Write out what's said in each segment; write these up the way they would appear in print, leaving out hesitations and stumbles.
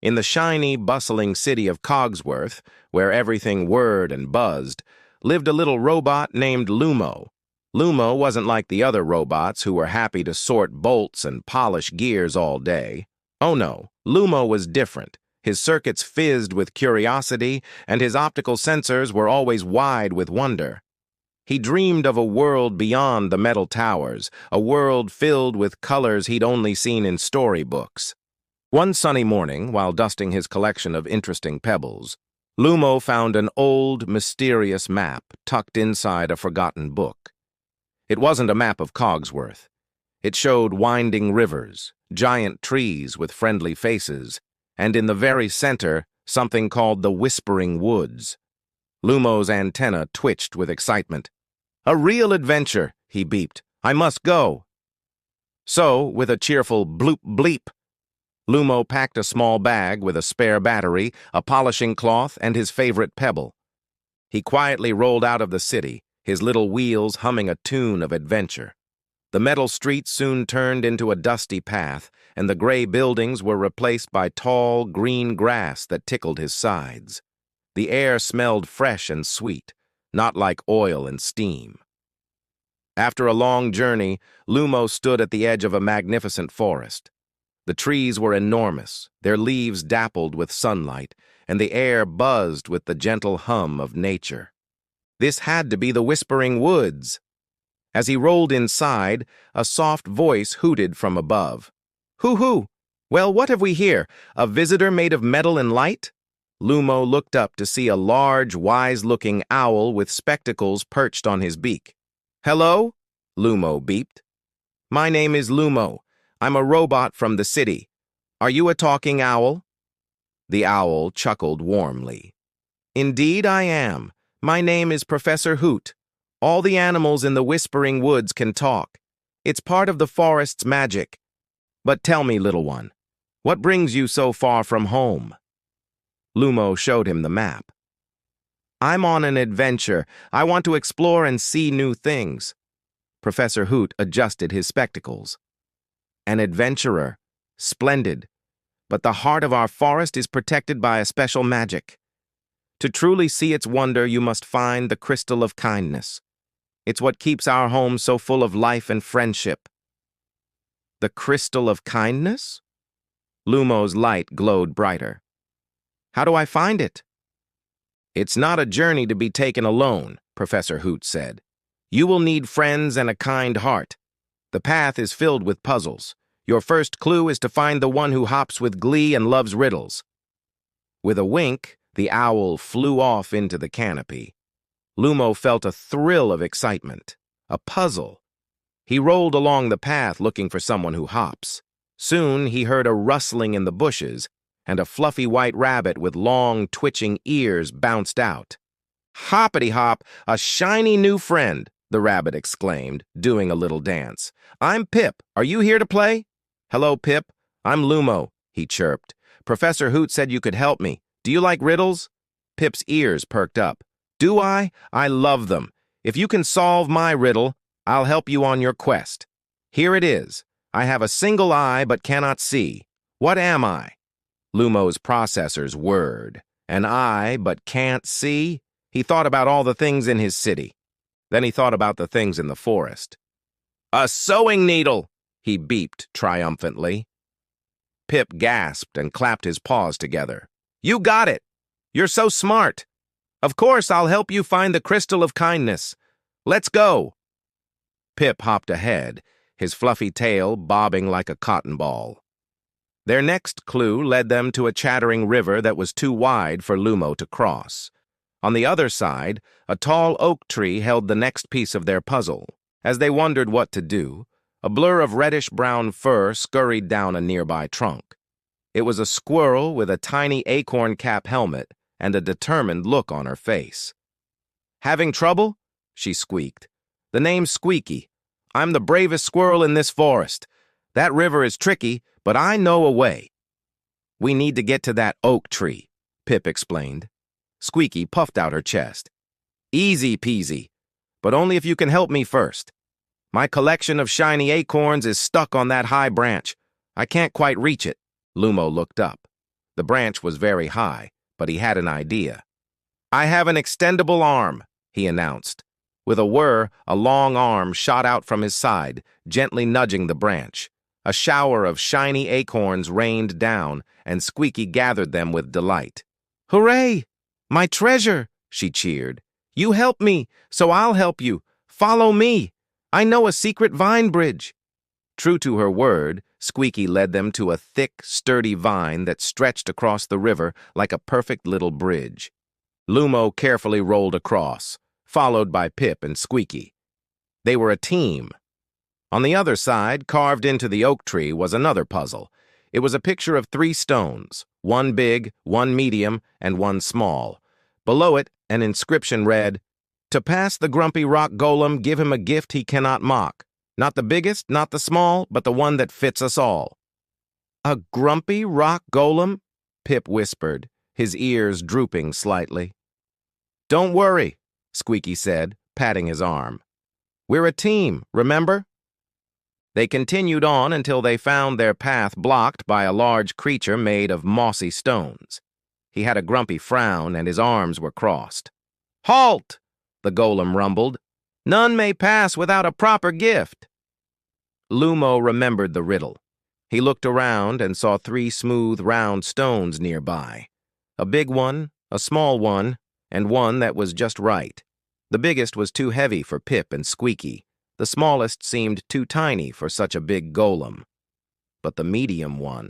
In the shiny, bustling city of Cogsworth, where everything whirred and buzzed, lived a little robot named Lumo. Lumo wasn't like the other robots who were happy to sort bolts and polish gears all day. Oh no, Lumo was different. His circuits fizzed with curiosity, and his optical sensors were always wide with wonder. He dreamed of a world beyond the metal towers, a world filled with colors he'd only seen in storybooks. One sunny morning, while dusting his collection of interesting pebbles, Lumo found an old, mysterious map tucked inside a forgotten book. It wasn't a map of Cogsworth. It showed winding rivers, giant trees with friendly faces, and in the very center, something called the Whispering Woods. Lumo's antenna twitched with excitement. "A real adventure," he beeped. "I must go." So, with a cheerful bloop bleep, Lumo packed a small bag with a spare battery, a polishing cloth, and his favorite pebble. He quietly rolled out of the city, his little wheels humming a tune of adventure. The metal streets soon turned into a dusty path, and the gray buildings were replaced by tall, green grass that tickled his sides. The air smelled fresh and sweet, not like oil and steam. After a long journey, Lumo stood at the edge of a magnificent forest. The trees were enormous, their leaves dappled with sunlight, and the air buzzed with the gentle hum of nature. This had to be the Whispering Woods. As he rolled inside, a soft voice hooted from above. "Hoo-hoo! Well, what have we here? A visitor made of metal and light?" Lumo looked up to see a large, wise-looking owl with spectacles perched on his beak. "Hello?" Lumo beeped. "My name is Lumo. I'm a robot from the city. Are you a talking owl?" The owl chuckled warmly. "Indeed I am. My name is Professor Hoot. All the animals in the Whispering Woods can talk. It's part of the forest's magic. But tell me, little one, what brings you so far from home?" Lumo showed him the map. "I'm on an adventure. I want to explore and see new things." Professor Hoot adjusted his spectacles. "An adventurer. Splendid. But the heart of our forest is protected by a special magic. To truly see its wonder, you must find the crystal of kindness. It's what keeps our home so full of life and friendship." "The crystal of kindness?" Lumo's light glowed brighter. "How do I find it?" "It's not a journey to be taken alone," Professor Hoot said. "You will need friends and a kind heart. The path is filled with puzzles. Your first clue is to find the one who hops with glee and loves riddles." With a wink, the owl flew off into the canopy. Lumo felt a thrill of excitement, a puzzle. He rolled along the path looking for someone who hops. Soon he heard a rustling in the bushes, and a fluffy white rabbit with long, twitching ears bounced out. "Hoppity-hop, a shiny new friend," the rabbit exclaimed, doing a little dance. "I'm Pip. Are you here to play?" "Hello, Pip. I'm Lumo," he chirped. "Professor Hoot said you could help me. Do you like riddles?" Pip's ears perked up. "Do I? I love them. If you can solve my riddle, I'll help you on your quest. Here it is. I have a single eye but cannot see. What am I?" Lumo's processors whirred. An eye but can't see? He thought about all the things in his city. Then he thought about the things in the forest. "A sewing needle!" he beeped triumphantly. Pip gasped and clapped his paws together. "You got it! You're so smart! Of course I'll help you find the crystal of kindness. Let's go!" Pip hopped ahead, his fluffy tail bobbing like a cotton ball. Their next clue led them to a chattering river that was too wide for Lumo to cross. On the other side, a tall oak tree held the next piece of their puzzle. As they wondered what to do, a blur of reddish-brown fur scurried down a nearby trunk. It was a squirrel with a tiny acorn cap helmet and a determined look on her face. "Having trouble?" she squeaked. "The name's Squeaky. I'm the bravest squirrel in this forest. That river is tricky, but I know a way." "We need to get to that oak tree," Pip explained. Squeaky puffed out her chest. "Easy peasy, but only if you can help me first. My collection of shiny acorns is stuck on that high branch. I can't quite reach it." Lumo looked up. The branch was very high, but he had an idea. "I have an extendable arm," he announced. With a whir, a long arm shot out from his side, gently nudging the branch. A shower of shiny acorns rained down, and Squeaky gathered them with delight. "Hooray! My treasure!" she cheered. "You help me, so I'll help you. Follow me. I know a secret vine bridge." True to her word, Squeaky led them to a thick, sturdy vine that stretched across the river like a perfect little bridge. Lumo carefully rolled across, followed by Pip and Squeaky. They were a team. On the other side, carved into the oak tree, was another puzzle. It was a picture of 3 stones, one big, one medium, and one small. Below it, an inscription read, "To pass the grumpy rock golem, give him a gift he cannot mock. Not the biggest, not the small, but the one that fits us all." "A grumpy rock golem?" Pip whispered, his ears drooping slightly. "Don't worry," Squeaky said, patting his arm. "We're a team, remember?" They continued on until they found their path blocked by a large creature made of mossy stones. He had a grumpy frown and his arms were crossed. "Halt!" the golem rumbled. "None may pass without a proper gift." Lumo remembered the riddle. He looked around and saw 3 smooth, round stones nearby. A big one, a small one, and one that was just right. The biggest was too heavy for Pip and Squeaky. The smallest seemed too tiny for such a big golem. But the medium one.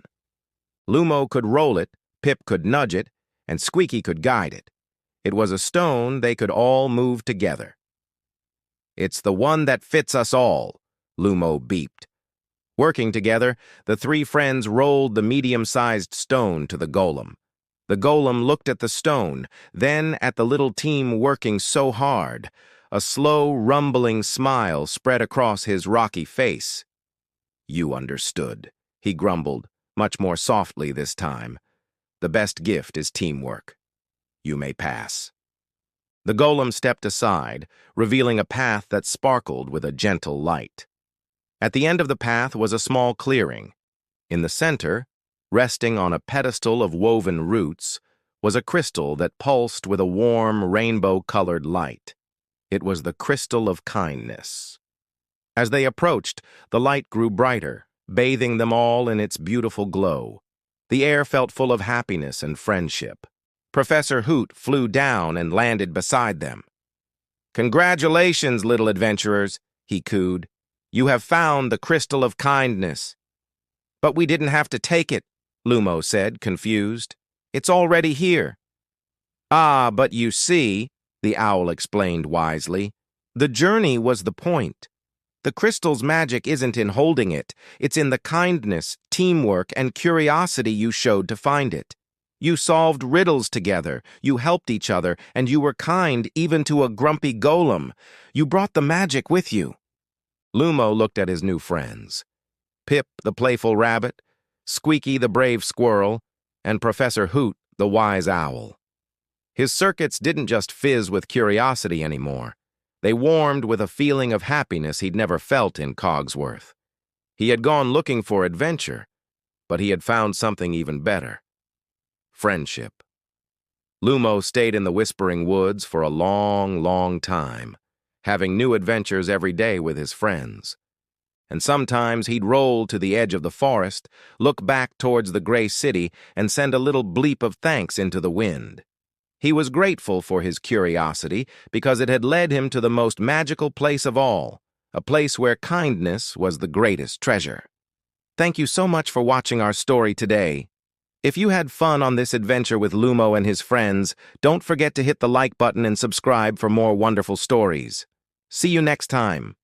Lumo could roll it, Pip could nudge it, and Squeaky could guide it. It was a stone they could all move together. "It's the one that fits us all," Lumo beeped. Working together, the 3 friends rolled the medium-sized stone to the golem. The golem looked at the stone, then at the little team working so hard. A slow, rumbling smile spread across his rocky face. "You understood," he grumbled, much more softly this time. "The best gift is teamwork. You may pass." The golem stepped aside, revealing a path that sparkled with a gentle light. At the end of the path was a small clearing. In the center, resting on a pedestal of woven roots, was a crystal that pulsed with a warm, rainbow-colored light. It was the crystal of kindness. As they approached, the light grew brighter, bathing them all in its beautiful glow. The air felt full of happiness and friendship. Professor Hoot flew down and landed beside them. "Congratulations, little adventurers," he cooed. "You have found the crystal of kindness." "But we didn't have to take it," Lumo said, confused. "It's already here." "Ah, but you see," the owl explained wisely, "the journey was the point. The crystal's magic isn't in holding it. It's in the kindness, teamwork, and curiosity you showed to find it. You solved riddles together, you helped each other, and you were kind even to a grumpy golem. You brought the magic with you." Lumo looked at his new friends. Pip, the playful rabbit, Squeaky, the brave squirrel, and Professor Hoot, the wise owl. His circuits didn't just fizz with curiosity anymore. They warmed with a feeling of happiness he'd never felt in Cogsworth. He had gone looking for adventure, but he had found something even better. Friendship. Lumo stayed in the Whispering Woods for a long, long time, having new adventures every day with his friends. And sometimes he'd roll to the edge of the forest, look back towards the gray city, and send a little bleep of thanks into the wind. He was grateful for his curiosity because it had led him to the most magical place of all, a place where kindness was the greatest treasure. Thank you so much for watching our story today. If you had fun on this adventure with Lumo and his friends, don't forget to hit the like button and subscribe for more wonderful stories. See you next time.